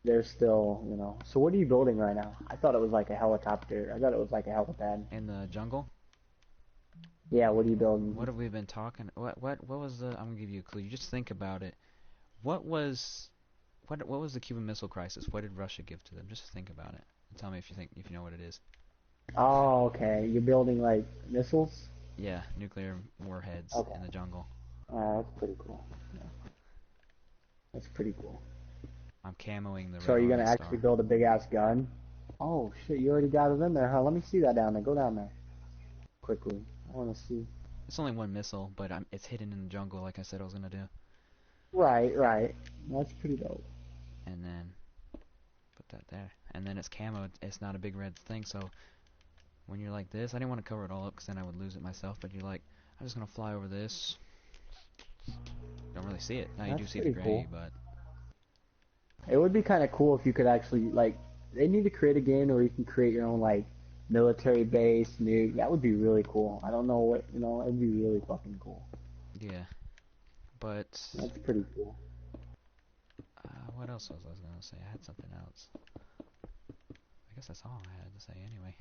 they're still, So what are you building right now? I thought it was like a helicopter. I thought it was like a helipad. In the jungle. Yeah, what are you building? What have we been talking? What was the? I'm gonna give you a clue. You just think about it. What was what was the Cuban Missile Crisis? What did Russia give to them? Just think about it and tell me if you know what it is. Oh, okay. You're building like missiles? Yeah, nuclear warheads Okay. in the jungle. That's pretty cool. Yeah. That's pretty cool. I'm camoing the So Red are you gonna Army actually Star. build a big ass gun? Oh shit, you already got it in there, huh? Let me see that down there. Go down there. Quickly. I wanna see. It's only one missile, but it's hidden in the jungle, like I said I was gonna do. Right, right. That's pretty dope. And then put that there. And then it's camo. It's not a big red thing, so when you're like this, I didn't want to cover it all up because then I would lose it myself. But you're like, I'm just gonna fly over this. Don't really see it. Now you do That's see the pretty gray, cool. but It would be kind of cool if you could actually like. They need to create a game where you can create your own like military base, nuke. That would be really cool. I don't know what It'd be really fucking cool. yeah. But That's pretty cool. what else was I gonna say? I had something else. I guess that's all I had to say anyway.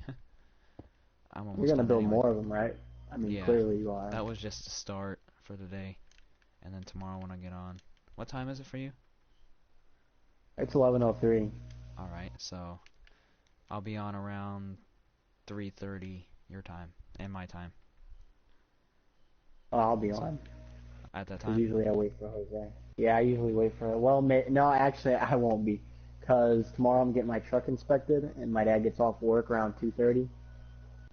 I'm You're almost gonna done build anyway. more of them, right? I mean, Yeah, clearly you are. that was just a start for the day, and then tomorrow when I get on. What time is it for you? It's 11:03. All right, so I'll be on around 3:30 your time and my time. Oh, I'll be So on. at that Cause time. usually I wait for Jose. Yeah, I usually wait for her. Well, no, actually I won't be, cause tomorrow I'm getting my truck inspected, and my dad gets off work around 2:30.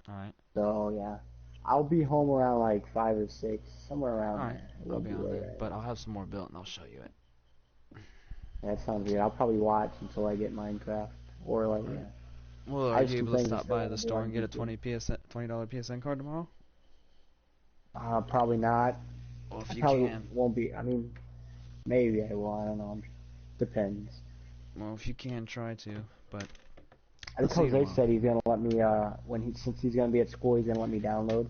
All right. So yeah, I'll be home around like 5 or 6, somewhere around All right. there. It I'll won't be be on late then, right but now. I'll have some more built and I'll show you it. That sounds good. I'll probably watch until I get Minecraft, or like yeah. Well, I are have you some able to things I stop still by want the to do store on and get a YouTube. $20 PSN card tomorrow? Probably not. Well, if I you probably can. won't be. I mean, maybe I will. I don't know. Depends. Well, if you can, try to. But I I'll think see you Jose tomorrow. said he's gonna let me since he's gonna be at school, he's gonna let me download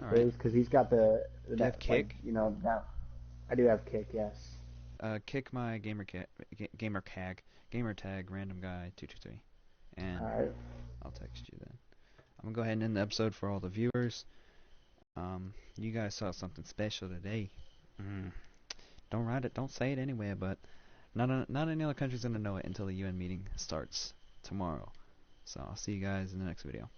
All right. his because he's got the Do you have that like Kick? down. I do have Kick, yes. Kick my gamer tag random guy 223, and All right. I'll text you then. I'm gonna go ahead and end the episode for all the viewers. You guys saw something special today. Mm. Don't write it. Don't say it anywhere. But not any other country's gonna know it until the UN meeting starts tomorrow. So I'll see you guys in the next video.